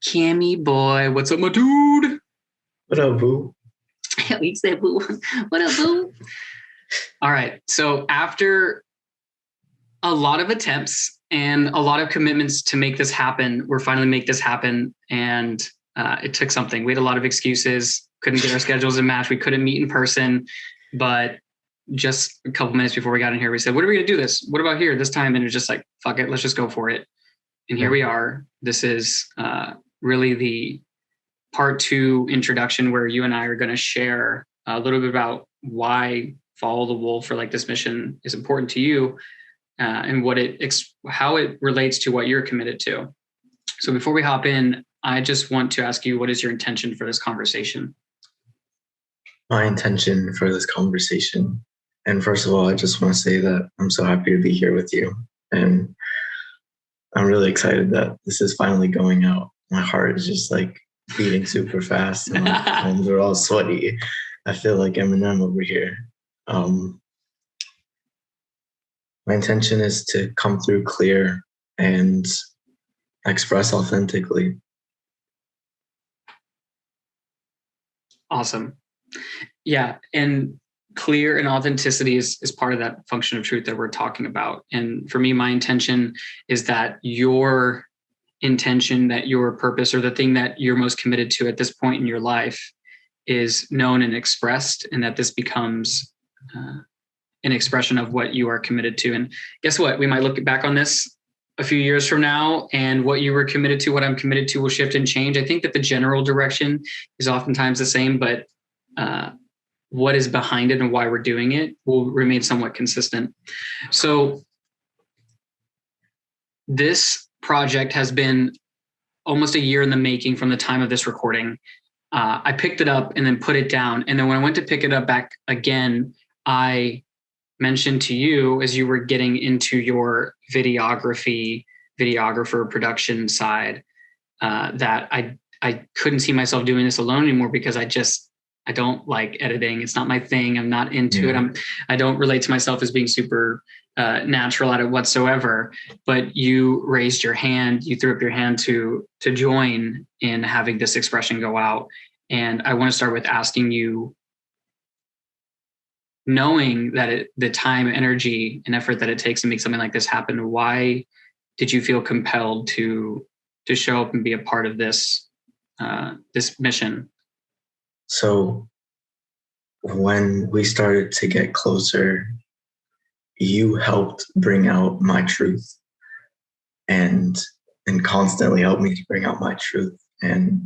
Cammy boy, what's up, my dude? What up, boo? We said boo. What up, boo? All right. So after a lot of attempts and a lot of commitments to make this happen, we're finally make this happen. And it took something. We had a lot of excuses, couldn't get our schedules to match. We couldn't meet in person, but just a couple minutes before we got in here, we said, what are we going to do this? What about here this time? And it was just like, fuck it. Let's just go for it. And here we are. This is really the part 2 introduction where you and I are going to share a little bit about why Follow the Wolf, or like this mission, is important to you, and how it relates to what you're committed to. So before we hop in, I just want to ask you, what is your intention for this conversation? My intention for this conversation, and first of all, I just want to say that I'm so happy to be here with you, and I'm really excited that this is finally going out. My heart is just like beating super fast, and my palms are all sweaty. I feel like Eminem over here. My intention is to come through clear and express authentically. Awesome. Yeah. And clear and authenticity is part of that function of truth that we're talking about. And for me, my intention is that your intention, that your purpose, or the thing that you're most committed to at this point in your life is known and expressed, and that this becomes an expression of what you are committed to. And guess what? We might look back on this a few years from now, and what you were committed to, what I'm committed to, will shift and change. I think that the general direction is oftentimes the same, but what is behind it and why we're doing it will remain somewhat consistent. So this project has been almost a year in the making from the time of this recording. I picked it up and then put it down. And then when I went to pick it up back again, I mentioned to you, as you were getting into your videographer production side, that I couldn't see myself doing this alone anymore, because I don't like editing. It's not my thing. I'm not into it. I don't relate to myself as being super natural at it whatsoever. But you raised your hand, you threw up your hand to join in having this expression go out. And I want to start with asking you, knowing that the time, energy, and effort that it takes to make something like this happen, why did you feel compelled to show up and be a part of this mission? So when we started to get closer, you helped bring out my truth, and constantly helped me to bring out my truth. And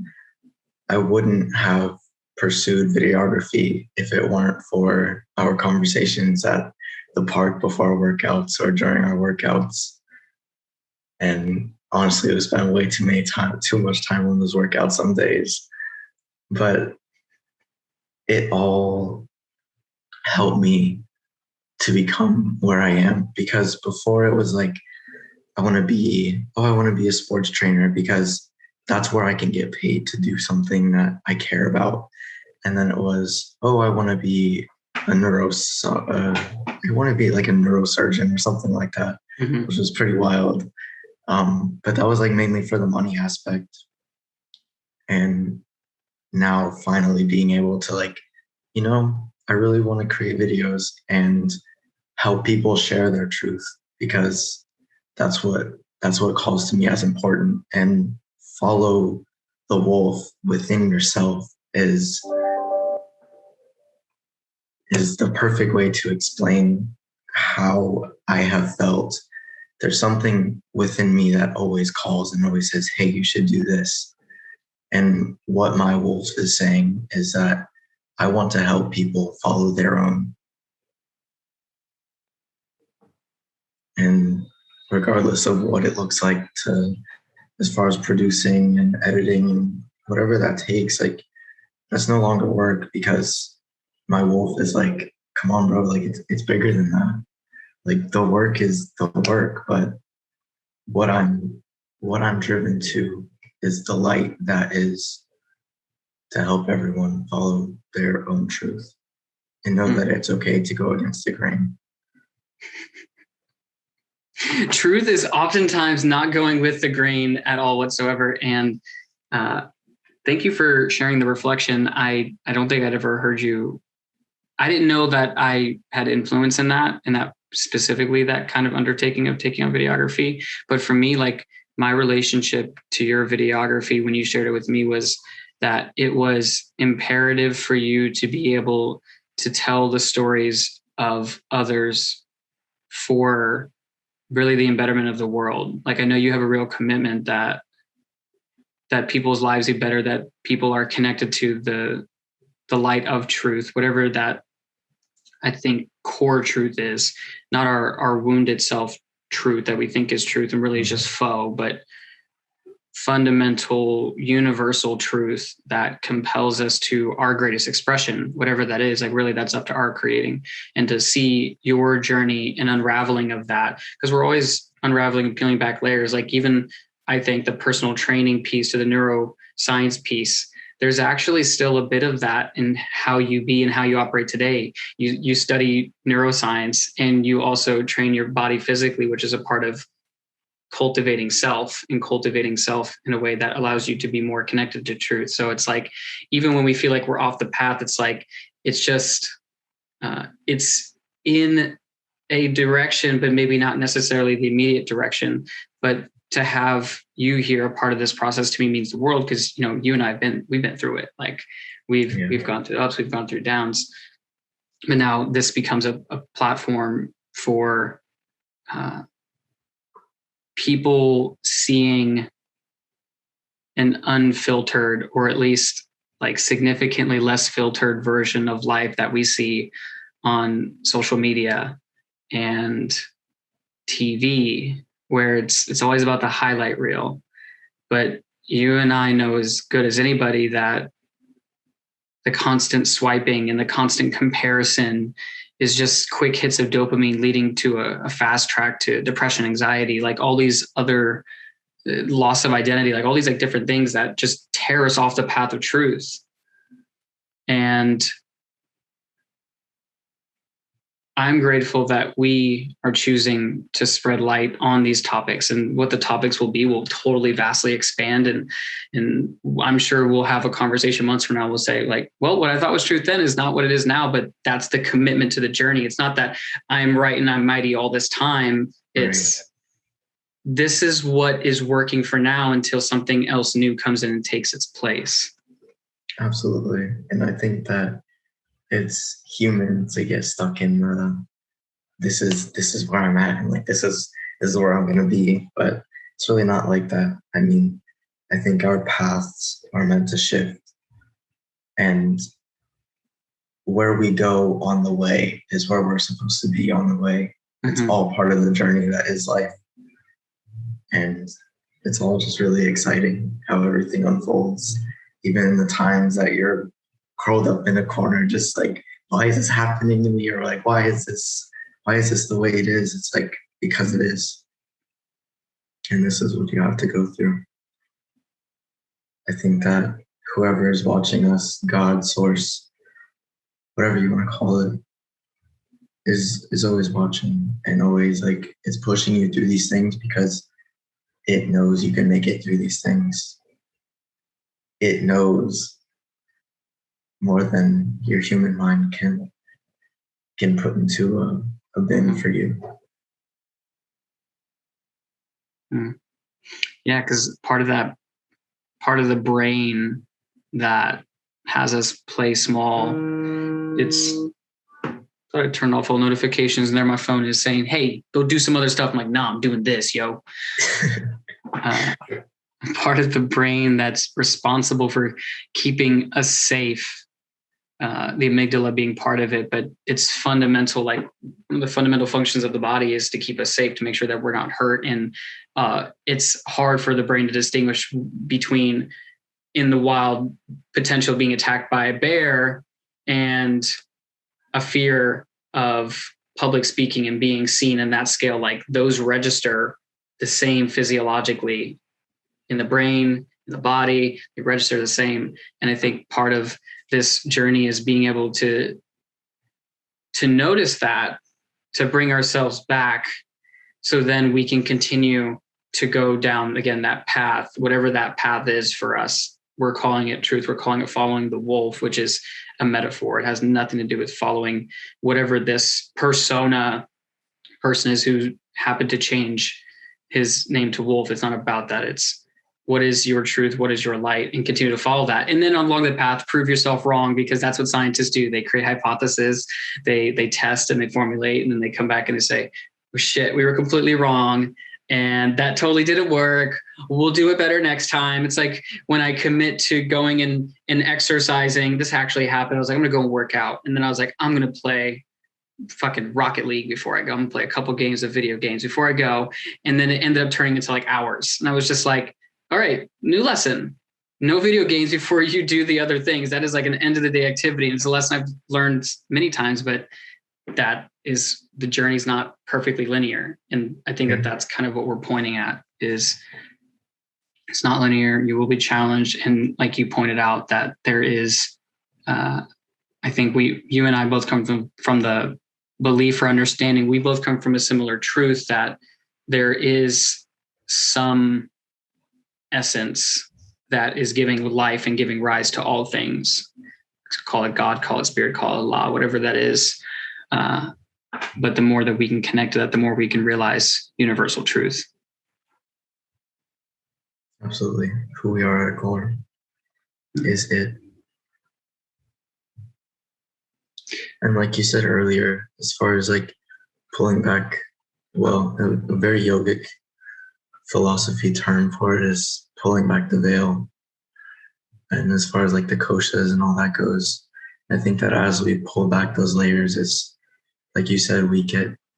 I wouldn't have pursued videography if it weren't for our conversations at the park before our workouts or during our workouts. And honestly, we spent way too much time on those workouts some days. But it all helped me to become where I am, because before it was like, I want to be a sports trainer because that's where I can get paid to do something that I care about. And then it was, I want to be like a neurosurgeon or something like that, which was pretty wild. But that was like mainly for the money aspect. And now finally being able to I really want to create videos and help people share their truth, because that's what calls to me as important. And follow the wolf within yourself is the perfect way to explain how I have felt. There's something within me that always calls and always says, hey, you should do this. And what my wolf is saying is that I want to help people follow their own. And regardless of what it looks like as far as producing and editing and whatever that takes, like, that's no longer work, because my wolf is like, come on, bro, like it's bigger than that. Like, the work is the work, but what I'm driven to is the light that is to help everyone follow their own truth and know that it's okay to go against the grain. Truth is oftentimes not going with the grain at all whatsoever. And Thank you for sharing the reflection. I don't think I'd ever heard you. I didn't know that I had influence in that specifically, that kind of undertaking of taking on videography. But for me, like, my relationship to your videography when you shared it with me was that it was imperative for you to be able to tell the stories of others for really the embetterment of the world. Like, I know you have a real commitment that people's lives be better, that people are connected to the light of truth, whatever that, I think, core truth is, not our wounded self truth that we think is truth and really is just faux, but fundamental universal truth that compels us to our greatest expression, whatever that is. Like, really, that's up to our creating. And to see your journey and unraveling of that, because we're always unraveling and peeling back layers. Like, even I think the personal training piece to the neuroscience piece, there's actually still a bit of that in how you be and how you operate today. You study neuroscience and you also train your body physically, which is a part of cultivating self in a way that allows you to be more connected to truth. So it's like, even when we feel like we're off the path, it's like, it's just, it's in a direction, but maybe not necessarily the immediate direction. But to have you here, a part of this process, to me means the world, because, you know, you and I we've been through it. Like, we've gone through ups, we've gone through downs, but now this becomes a platform for people seeing an unfiltered, or at least like significantly less filtered version of life that we see on social media and TV, where it's always about the highlight reel. But you and I know as good as anybody that the constant swiping and the constant comparison is just quick hits of dopamine leading to a fast track to depression, anxiety, like all these other loss of identity, like all these like different things that just tear us off the path of truth. And I'm grateful that we are choosing to spread light on these topics, and what the topics will be will totally vastly expand. And I'm sure we'll have a conversation months from now. We'll say like, well, what I thought was truth then is not what it is now, but that's the commitment to the journey. It's not that I'm right and I'm mighty all this time. It's This is what is working for now until something else new comes in and takes its place. Absolutely. And I think that it's human to get stuck in this is where I'm at, and like this is where I'm gonna be. But it's really not like that. I mean, I think our paths are meant to shift, and where we go on the way is where we're supposed to be on the way. It's all part of the journey that is life. And it's all just really exciting how everything unfolds, even in the times that you're curled up in a corner, just like, why is this happening to me? Or like, why is this the way it is? It's like, because it is. And this is what you have to go through. I think that whoever is watching us, God, source, whatever you want to call it, is always watching, and always like it's pushing you through these things because it knows you can make it through these things. It knows more than your human mind can put into a bin for you. Yeah, because part of the brain that has us play small, it's, I turned off all notifications and there my phone is saying, hey, go do some other stuff. I'm like, nah, I'm doing this, yo. Part of the brain that's responsible for keeping us safe, the amygdala being part of it, but it's fundamental. Like, one of the fundamental functions of the body is to keep us safe, to make sure that we're not hurt. And it's hard for the brain to distinguish between, in the wild, potential being attacked by a bear and a fear of public speaking and being seen in that scale. Like, those register the same physiologically in the brain, in the body, they register the same. And I think part of this journey is being able to notice that, to bring ourselves back, so then we can continue to go down again, that path, whatever that path is for us. We're calling it truth. We're calling it following the wolf, which is a metaphor. It has nothing to do with following whatever this person is who happened to change his name to wolf. It's not about that. It's what is your truth? What is your light? And continue to follow that. And then along the path, prove yourself wrong, because that's what scientists do. They create hypotheses, they test and they formulate, and then they come back and they say, oh, shit, we were completely wrong. And that totally didn't work. We'll do it better next time. It's like when I commit to going and exercising, this actually happened. I was like, I'm going to go and work out. And then I was like, I'm going to play fucking Rocket League before I go. I'm going to play a couple games of video games before I go. And then it ended up turning into like hours. And I was just like, all right, new lesson. No video games before you do the other things. That is like an end of the day activity. And it's a lesson I've learned many times, but that is, the journey's not perfectly linear. And I think that that's kind of what we're pointing at, is it's not linear. You will be challenged. And like you pointed out, that there is, I think you and I both come from the belief or understanding. We both come from a similar truth that there is some essence that is giving life and giving rise to all things. Call it God, call it spirit, call it Allah, whatever that is. But the more that we can connect to that, the more we can realize universal truth. Absolutely. Who we are at core is it. And like you said earlier, as far as like pulling back, well, a very yogic philosophy term for it is pulling back the veil. And as far as like the koshas and all that goes, I think that as we pull back those layers, it's like you said,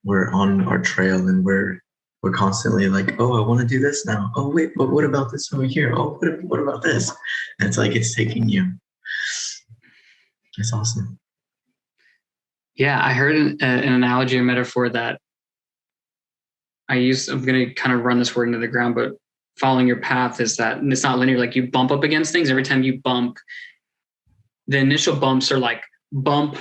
we're on our trail, and we're constantly like, oh, I want to do this now. Oh, wait, but what about this over here? Oh, what about this? And it's like, it's taking you. It's awesome. Yeah, I heard an analogy or metaphor that I'm going to kind of run this word into the ground, but following your path is that, and it's not linear, like you bump up against things. Every time you bump, the initial bumps are like bump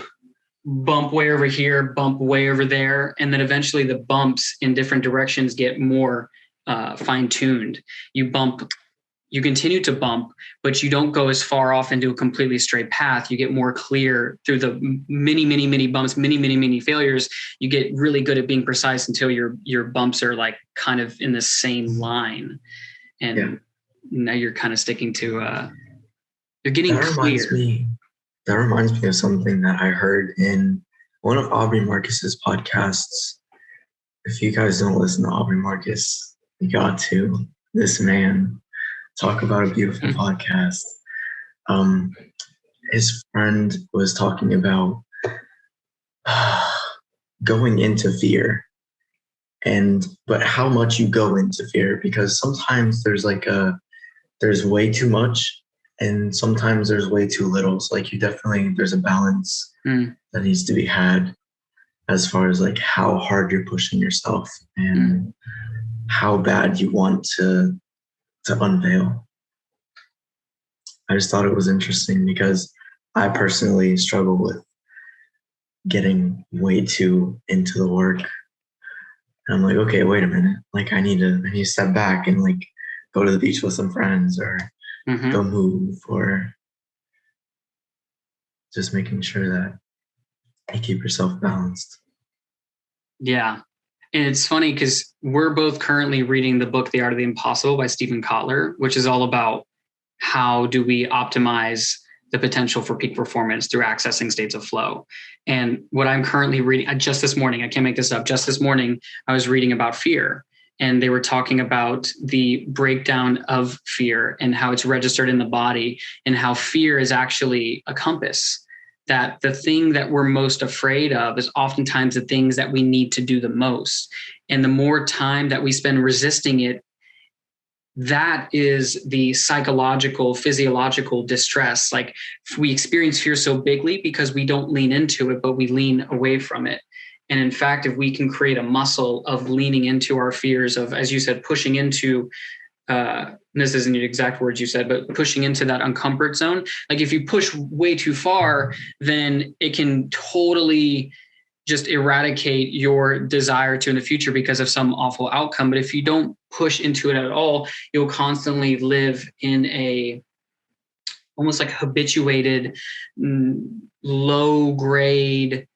way over here, bump way over there. And then eventually the bumps in different directions get more fine-tuned. You continue to bump, but you don't go as far off into a completely straight path. You get more clear through the many bumps, many failures. You get really good at being precise until your bumps are like kind of in the same line. And now you're kind of sticking to, you're getting clear. That reminds me of something that I heard in one of Aubrey Marcus's podcasts. If you guys don't listen to Aubrey Marcus, you got to. This man, talk about a beautiful podcast. His friend was talking about going into fear, but how much you go into fear, because sometimes there's way too much, and sometimes there's way too little. So like there's a balance that needs to be had as far as like how hard you're pushing yourself and how bad you want to unveil. I just thought it was interesting because I personally struggle with getting way too into the work. And I'm like, okay, wait a minute. Like I need to step back and like go to the beach with some friends, or go move, or just making sure that you keep yourself balanced. Yeah. And it's funny because we're both currently reading the book, The Art of the Impossible by Stephen Kotler, which is all about how do we optimize the potential for peak performance through accessing states of flow. And what I'm currently reading just this morning, I can't make this up, just this morning, I was reading about fear. And they were talking about the breakdown of fear and how it's registered in the body, and how fear is actually a compass. That the thing that we're most afraid of is oftentimes the things that we need to do the most. And the more time that we spend resisting it, that is the psychological, physiological distress. Like we experience fear so bigly because we don't lean into it, but we lean away from it. And in fact, if we can create a muscle of leaning into our fears, of, as you said, pushing into, this isn't the exact words you said, but pushing into that uncomfort zone. Like if you push way too far, then it can totally just eradicate your desire to in the future because of some awful outcome. But if you don't push into it at all, you'll constantly live in a almost like habituated, low grade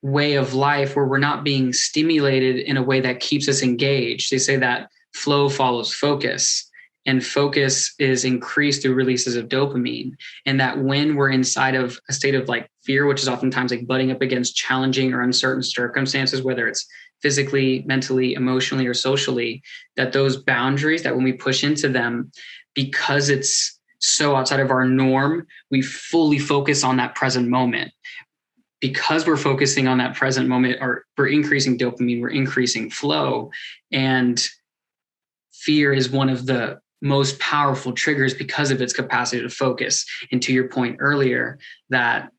way of life where we're not being stimulated in a way that keeps us engaged. They say that flow follows focus, and focus is increased through releases of dopamine. And that when we're inside of a state of like fear, which is oftentimes like butting up against challenging or uncertain circumstances, whether it's physically, mentally, emotionally, or socially, that those boundaries, that when we push into them, because it's so outside of our norm, we fully focus on that present moment. Because we're focusing on that present moment, or we're increasing dopamine, we're increasing flow. And fear is one of the most powerful triggers because of its capacity to focus. And to your point earlier, that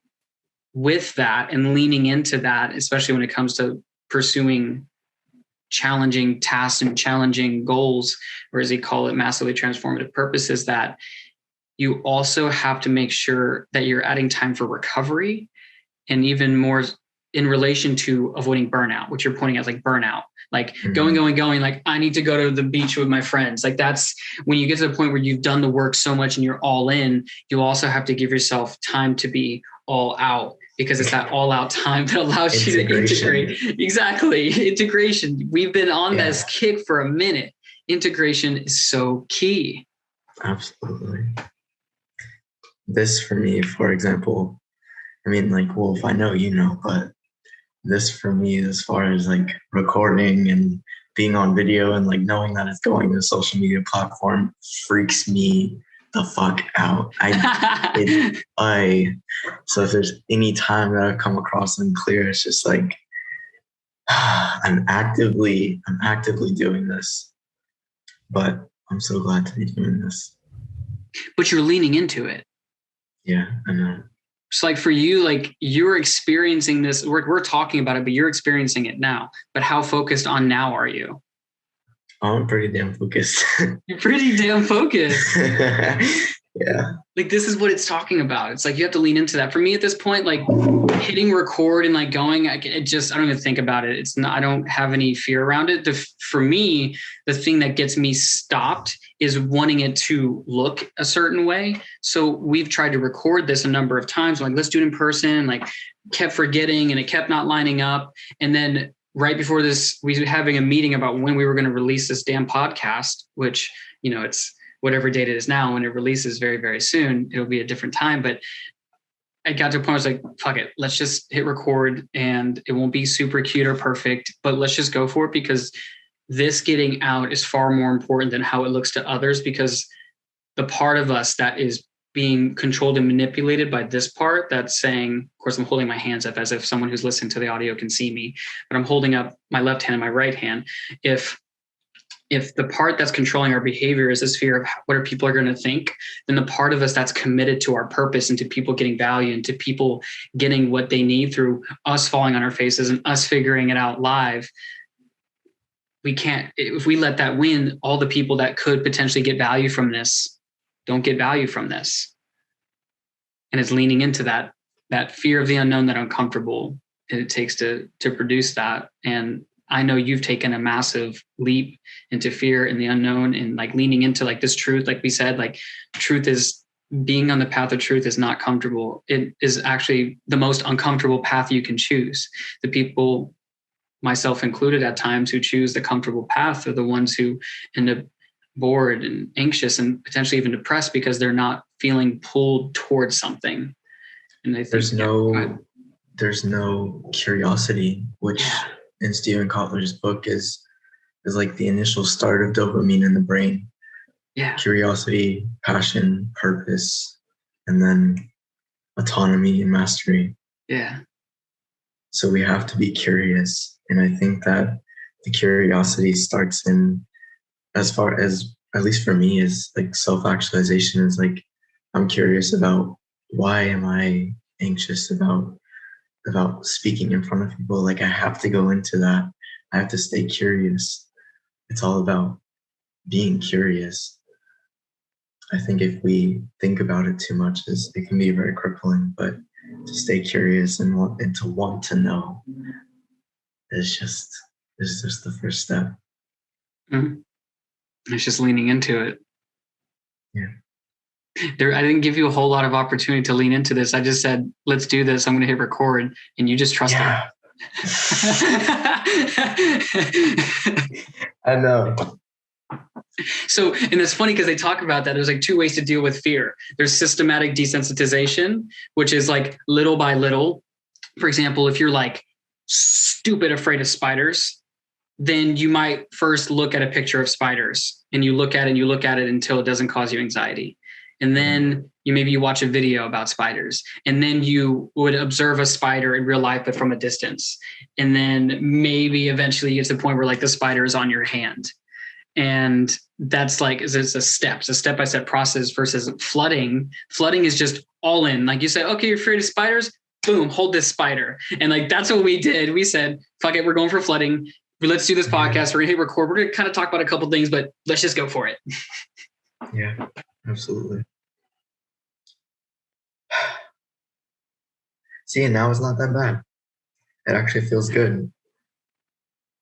with that and leaning into that, especially when it comes to pursuing challenging tasks and challenging goals, or as they call it, massively transformative purposes, that you also have to make sure that you're adding time for recovery, and even more in relation to avoiding burnout, which you're pointing out, like burnout, like going, like I need to go to the beach with my friends. Like that's when you get to the point where you've done the work so much and you're all in, you also have to give yourself time to be all out, because it's that all out time that allows you to integrate. Exactly. Integration. We've been on this kick for a minute. Integration is so key. Absolutely. This for me, for example, I mean, like, Wolf, I know you know, but this for me, as far as like recording and being on video and like knowing that it's going to a social media platform, freaks me the fuck out. So if there's any time that I've come across unclear, it's just like I'm actively doing this, but I'm so glad to be doing this. But you're leaning into it. Yeah, I know. It's like for you, like you're experiencing this, we're talking about it, but you're experiencing it now. But how focused on now are you? I'm pretty damn focused. You're pretty damn focused. Yeah. Like this is what it's talking about. It's like you have to lean into that. For me at this point, like hitting record and like going, I don't even think about it. It's not, I don't have any fear around it. For me, the thing that gets me stopped is wanting it to look a certain way. So we've tried to record this a number of times. Like, let's do it in person, like kept forgetting and it kept not lining up. And then right before this, we were having a meeting about when we were going to release this damn podcast, which, it's whatever date it is now. When it releases very, very soon, it'll be a different time. But I got to a point where I was like, fuck it, let's just hit record, and it won't be super cute or perfect, but let's just go for it, because this getting out is far more important than how it looks to others, because the part of us that is being controlled and manipulated by this part that's saying, of course, I'm holding my hands up as if someone who's listening to the audio can see me, but I'm holding up my left hand and my right hand. If the part that's controlling our behavior is this fear of what are people are going to think, then the part of us that's committed to our purpose and to people getting value and to people getting what they need through us falling on our faces and us figuring it out live, we can't, if we let that win, all the people that could potentially get value from this don't get value from this. And it's leaning into that fear of the unknown, that uncomfortable it takes to produce that. And I know you've taken a massive leap into fear and the unknown, and like leaning into like this truth, like we said, like truth is, being on the path of truth is not comfortable. It is actually the most uncomfortable path you can choose. The people, myself included at times, who choose the comfortable path are the ones who end up bored and anxious and potentially even depressed because they're not feeling pulled towards something. And I think there's no curiosity, which in Stephen Kotler's book is like the initial start of dopamine in the brain. Yeah. Curiosity, passion, purpose, and then autonomy and mastery. Yeah. So we have to be curious. And I think that the curiosity starts in, as far as, at least for me, is like self-actualization. Is like, I'm curious about, why am I anxious about speaking in front of people? Like, I have to go into that. I have to stay curious. It's all about being curious. I think if we think about it too much, it can be very crippling. But to stay curious and to want to know is just the first step. Mm-hmm. It's just leaning into it. Yeah. I didn't give you a whole lot of opportunity to lean into this. I just said, let's do this. I'm going to hit record, and you just trusted. Yeah. I know. So, and it's funny because they talk about that. There's like two ways to deal with fear. There's systematic desensitization, which is like little by little. For example, if you're like stupid afraid of spiders, then you might first look at a picture of spiders, and you look at it and you look at it until it doesn't cause you anxiety. And then you watch a video about spiders, and then you would observe a spider in real life, but from a distance. And then maybe eventually you get to the point where like the spider is on your hand. And that's like, it's a step-by-step process versus flooding. Flooding is just all in. Like you say, okay, you're afraid of spiders? Boom, hold this spider. And like, that's what we did. We said, fuck it, we're going for flooding. Let's do this podcast. We're going to hit record. We're going to kind of talk about a couple things, but let's just go for it. Yeah, absolutely. See, and now it's not that bad. It actually feels good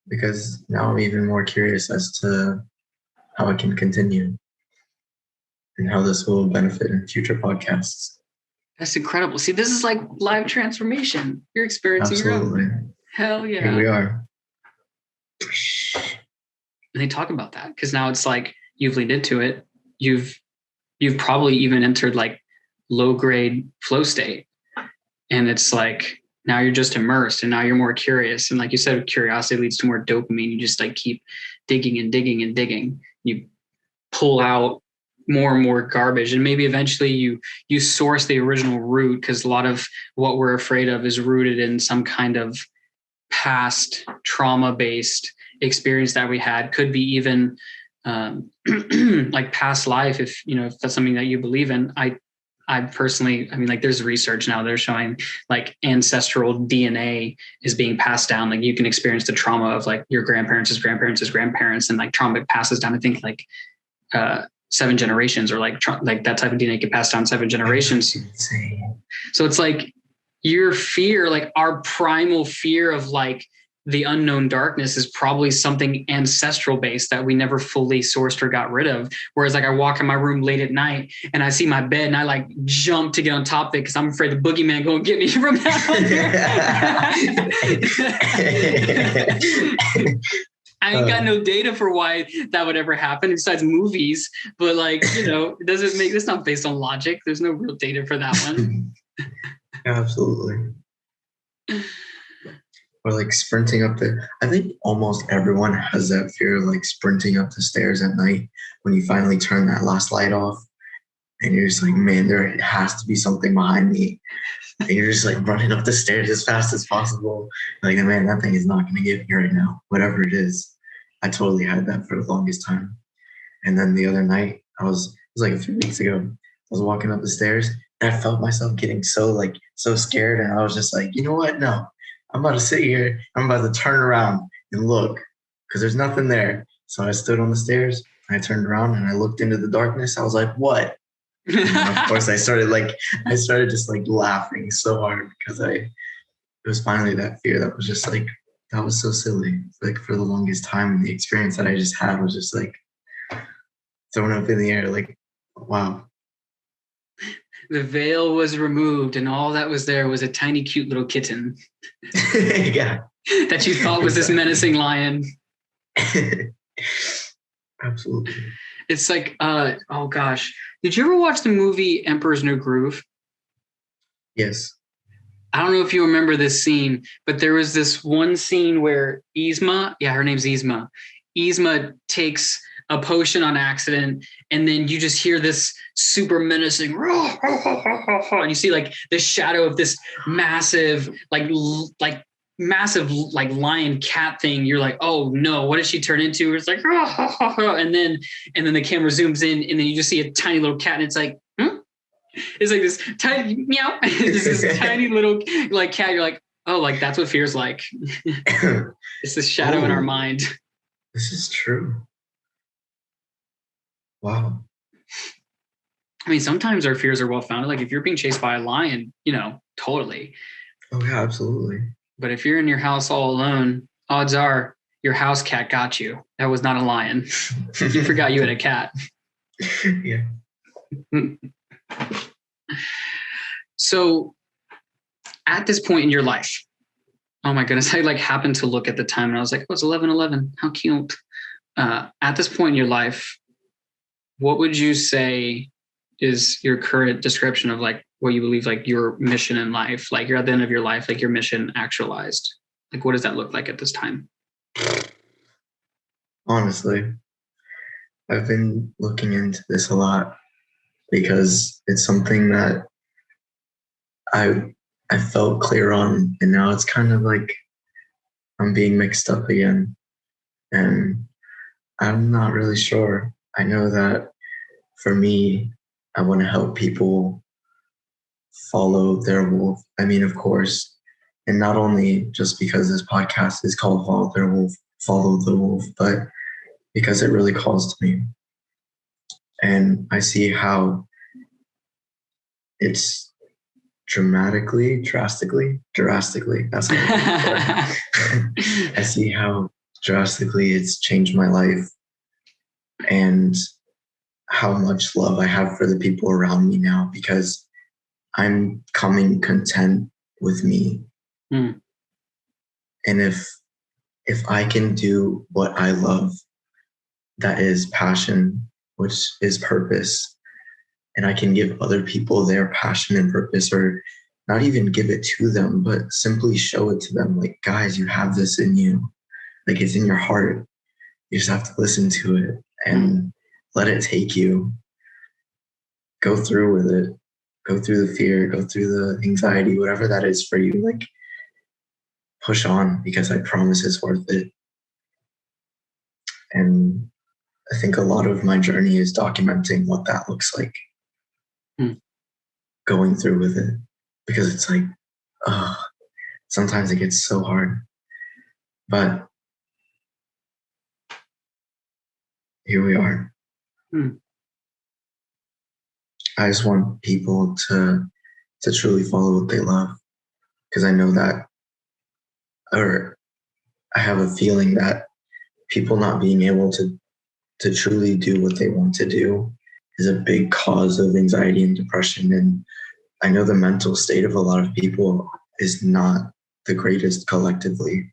because now I'm even more curious as to how I can continue and how this will benefit in future podcasts. That's incredible. See, this is like live transformation. You're experiencing Absolutely. your own. Hell yeah. Here we are. And they talk about that because now it's like you've leaned into it. You've probably even entered like low grade flow state. And it's like now you're just immersed and now you're more curious. And like you said, curiosity leads to more dopamine. You just like keep digging and digging and digging. You pull out more and more garbage. And maybe eventually you source the original root, because a lot of what we're afraid of is rooted in some kind of past trauma-based experience that we had. Could be even like past life, if that's something that you believe in. I personally, I mean, like there's research now they're showing like ancestral DNA is being passed down. Like you can experience the trauma of like your grandparents' grandparents, and like trauma passes down. I think like 7 generations, or like that type of DNA can pass down 7 generations. So it's like your fear, like our primal fear of like the unknown darkness is probably something ancestral based that we never fully sourced or got rid of. Whereas like I walk in my room late at night and I see my bed and I like jump to get on top of it because I'm afraid the boogeyman gonna get me from that. I ain't got no data for why that would ever happen besides movies, but like, it doesn't make, it's not based on logic. There's no real data for that one. Absolutely. Or like sprinting up I think almost everyone has that fear of like sprinting up the stairs at night when you finally turn that last light off and you're just like, man, there has to be something behind me. And you're just like running up the stairs as fast as possible. Like, man, that thing is not going to get me right now, whatever it is. I totally had that for the longest time. And then the other night, it was like a few weeks ago, I was walking up the stairs and I felt myself getting so scared. And I was just like, you know what? No. I'm about to sit here. I'm about to turn around and look because there's nothing there. So I stood on the stairs. I turned around and I looked into the darkness. I was like, what? And of course, I started just like laughing so hard because it was finally that fear that was just like, that was so silly. Like for the longest time, and the experience that I just had was just like thrown up in the air. Like, wow. The veil was removed and all that was there was a tiny, cute little kitten. Yeah. That you thought was this menacing lion. Absolutely. It's like, oh gosh. Did you ever watch the movie Emperor's New Groove? Yes. I don't know if you remember this scene, but there was this one scene where Yzma, her name's Yzma. Yzma takes a potion on accident, and then you just hear this super menacing, and you see like the shadow of this massive, massive lion cat thing. You're like, oh no, what did she turn into? It's like, and then the camera zooms in, and then you just see a tiny little cat, and it's like, it's like this tiny meow. It's this tiny little like cat. You're like, oh, like that's what fear's like. It's this shadow in our mind. This is true. Wow. I mean, sometimes our fears are well-founded. Like if you're being chased by a lion, totally. Oh yeah, absolutely. But if you're in your house all alone, odds are your house cat got you. That was not a lion. You forgot you had a cat. Yeah. So at this point in your life, oh my goodness, I happened to look at the time and I was like, oh, it's 11:11. How cute. At this point in your life, what would you say is your current description of what you believe your mission in life? You're at the end of your life, your mission actualized. What does that look like at this time? Honestly, I've been looking into this a lot because it's something that I felt clear on, and now it's kind of like I'm being mixed up again, and I'm not really sure. I know that for me, I want to help people follow their wolf. I mean, of course, and not only just because this podcast is called Follow the Wolf, but because it really calls to me. And I see how it's drastically, that's how I see how drastically it's changed my life and how much love I have for the people around me now because I'm coming content with me. Mm. And if I can do what I love, that is passion, which is purpose, and I can give other people their passion and purpose, or not even give it to them, but simply show it to them. Guys, you have this in you. It's in your heart. You just have to listen to it and let it take you. Go through with it. Go through the fear, go through the anxiety, whatever that is for you. Push on because I promise it's worth it. And I think a lot of my journey is documenting what that looks like. Going through with it. Because it's sometimes it gets so hard. But here we are. I just want people to truly follow what they love. Because I know that, or I have a feeling that people not being able to truly do what they want to do is a big cause of anxiety and depression. And I know the mental state of a lot of people is not the greatest collectively.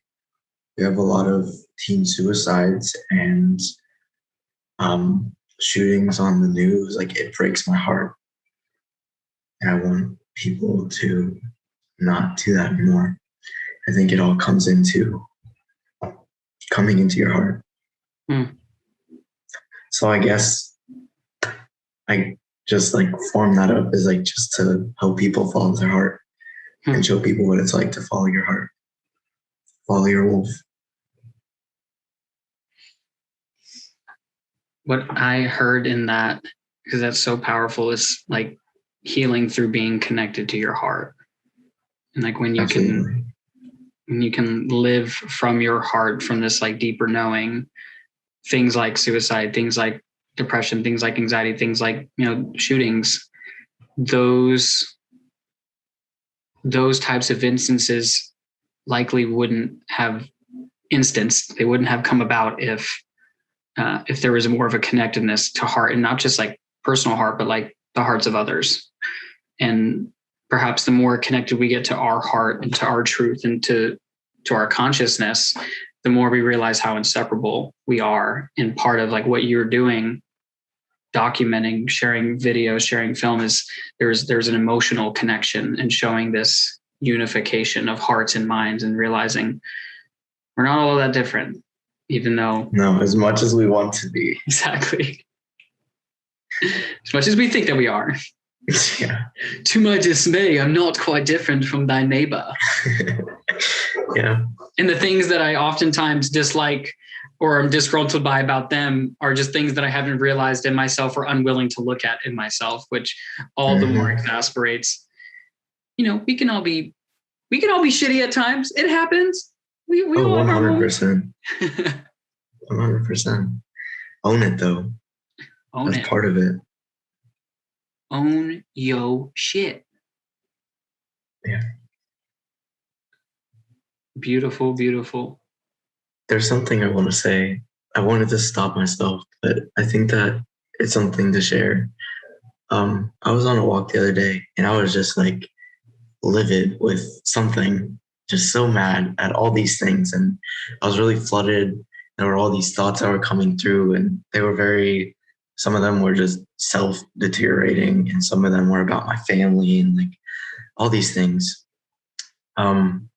We have a lot of teen suicides and shootings on the news. It breaks my heart. And I want people to not do that anymore. I think it all comes into coming into your heart. So I guess I just form that up as just to help people follow their heart and show people what it's like to follow your heart, follow your wolf. What I heard in that, because that's so powerful, is healing through being connected to your heart. And when you Absolutely. can live from your heart, from this deeper knowing, things like suicide, things like depression, things like anxiety, things like shootings, those types of instances likely wouldn't have they wouldn't have come about if there was more of a connectedness to heart, and not just personal heart, but the hearts of others. And perhaps the more connected we get to our heart and to our truth and to our consciousness, the more we realize how inseparable we are. And part of what you're doing, documenting, sharing videos, sharing film, is there's an emotional connection and showing this unification of hearts and minds and realizing we're not all that different, even though. No, as much as we want to be. Exactly. As much as we think that we are. Yeah. To my dismay, I'm not quite different from thy neighbor. Yeah. And the things that I oftentimes dislike or I'm disgruntled by about them are just things that I haven't realized in myself or unwilling to look at in myself, which all the more exasperates. We can all be shitty at times. It happens. We all have our moments. 100%. 100%. Own it though. Own That's it. part of it. Own yo shit. Yeah. Beautiful, beautiful. There's something I want to say. I wanted to stop myself, but I think that it's something to share. I was on a walk the other day and I was just like livid with something, just so mad at all these things. And I was really flooded. There were all these thoughts that were coming through, and they were some of them were just self deteriorating, and some of them were about my family and like all these things. Um,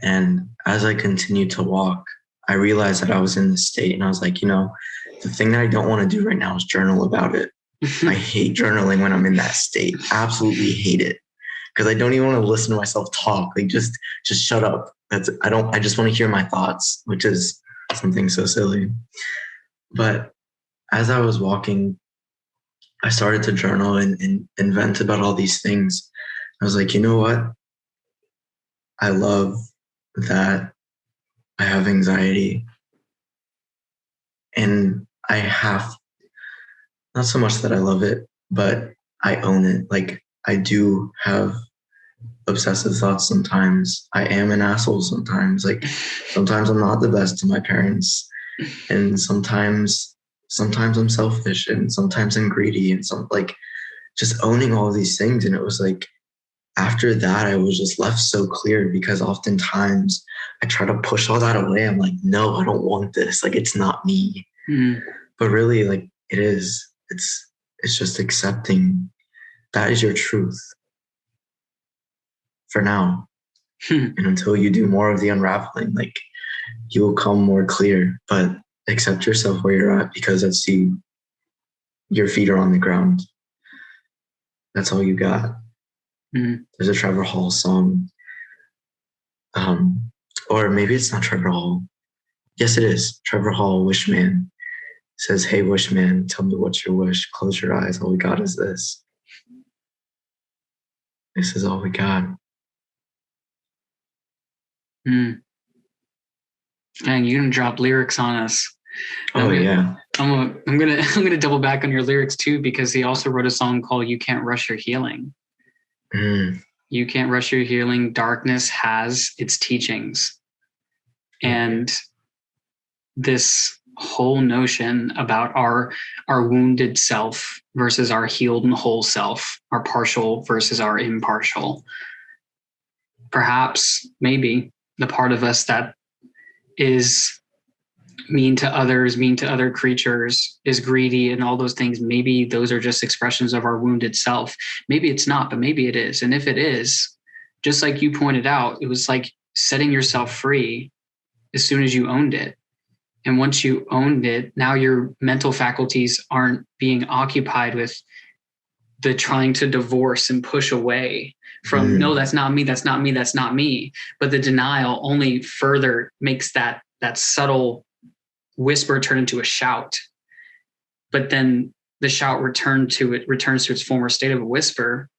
and as I continued to walk, I realized that I was in this state, and I was like, the thing that I don't want to do right now is journal about it. I hate journaling when I'm in that state. Absolutely hate it. Because I don't even want to listen to myself talk. Like just shut up. I just want to hear my thoughts, which is something so silly. But as I was walking, I started to journal and vent about all these things. I was like, you know what? I love that I have anxiety, and I have, not so much that I love it, but I own it. Like I do have obsessive thoughts sometimes. I am an asshole sometimes. Like sometimes I'm not the best to my parents. And sometimes I'm selfish, and sometimes I'm greedy, and just owning all these things. And it was like after that I was just left so clear, because oftentimes I try to push all that away. I'm like, no, I don't want this. Like it's not me. But really, like it is. It's just accepting that is your truth for now. And until you do more of the unraveling, like you will come more clear. But accept yourself where you're at, because your feet are on the ground. That's all you got. There's a Trevor Hall song. Or maybe it's not Trevor Hall. Yes, it is. Trevor Hall, Wishman. Says, hey, Wishman, tell me what's your wish. Close your eyes. All we got is this. This is all we got. Dang, you're gonna drop lyrics on us. Yeah. I'm gonna double back on your lyrics too, because he also wrote a song called "You Can't Rush Your Healing." You can't rush your healing. Darkness has its teachings, and this whole notion about our wounded self versus our healed and whole self, our partial versus our impartial. Perhaps, maybe the part of us that is mean to others, mean to other creatures, is greedy and all those things, maybe those are just expressions of our wounded self. Maybe it's not, but maybe it is. And if it is, just like you pointed out, it was like setting yourself free as soon as you owned it. And once you owned it, now your mental faculties aren't being occupied with the trying to divorce and push away from, no, that's not me, that's not me, that's not me. But the denial only further makes that subtle whisper turn into a shout. But then the shout returns to its former state of a whisper.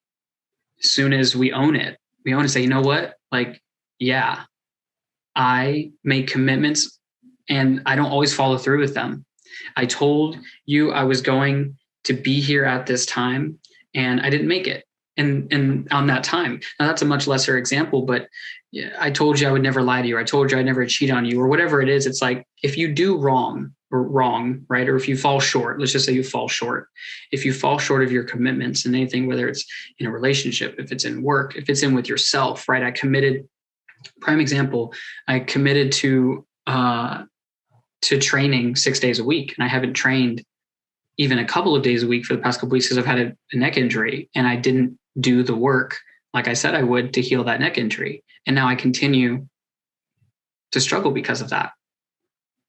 As soon as we own it, say, you know what? Like, yeah, I make commitments and I don't always follow through with them. I told you I was going to be here at this time and I didn't make it. And on that time, now that's a much lesser example, but I told you I would never lie to you. I told you I'd never cheat on you, or whatever it is. It's like, if you do wrong, right? Or if you fall short, let's just say you fall short. If you fall short of your commitments in anything, whether it's in a relationship, if it's in work, if it's in with yourself, right? I committed, prime example, I committed to training 6 days a week, and I haven't trained even a couple of days a week for the past couple of weeks because I've had a neck injury, and I didn't do the work like I said I would to heal that neck injury. And now I continue to struggle because of that.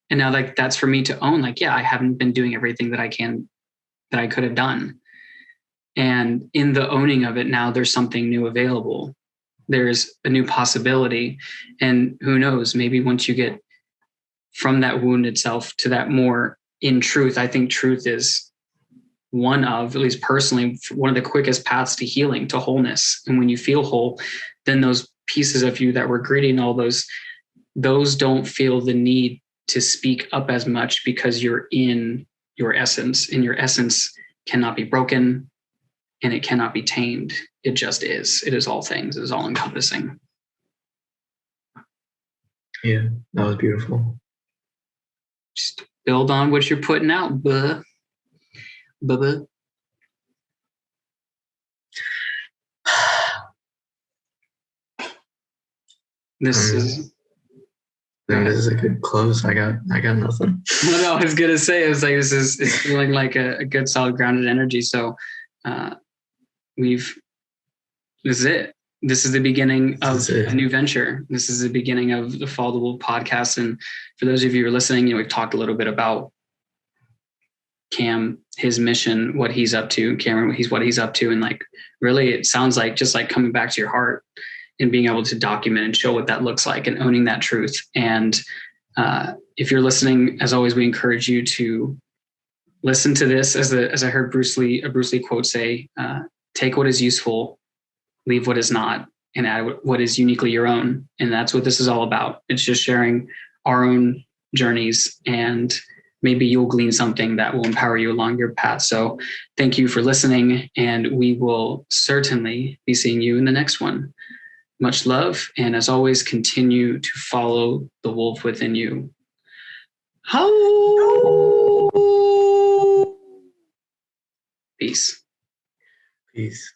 And now, like, that's for me to own, like, yeah, I haven't been doing everything that I could have done. And in the owning of it, now there's something new available. There's a new possibility. And who knows, maybe once you get from that wounded self to that more in truth, I think truth is one of, at least personally, one of the quickest paths to healing, to wholeness. And when you feel whole, then those pieces of you that were gritty and all those don't feel the need to speak up as much, because you're in your essence, and your essence cannot be broken. and it cannot be tamed. It just is. It is all things. It is all encompassing. Yeah, that was beautiful. Just build on what you're putting out, buh. Buh. This is. I think this is a good close. I got nothing. No, I was gonna say, it was like, it's feeling like a good, solid, grounded energy. So this is it. This is the beginning of a new venture. This is the beginning of the Follow the Wolf podcast. And for those of you who are listening, we've talked a little bit about Cam, his mission, what he's up to, Cameron, what he's up to. And like, really, it sounds like just like coming back to your heart and being able to document and show what that looks like and owning that truth. And if you're listening, as always, we encourage you to listen to this. As I heard a Bruce Lee quote say, take what is useful, leave what is not, and add what is uniquely your own. And that's what this is all about. It's just sharing our own journeys, and maybe you'll glean something that will empower you along your path. So thank you for listening, and we will certainly be seeing you in the next one. Much love. And as always, continue to follow the wolf within you. Peace. Peace.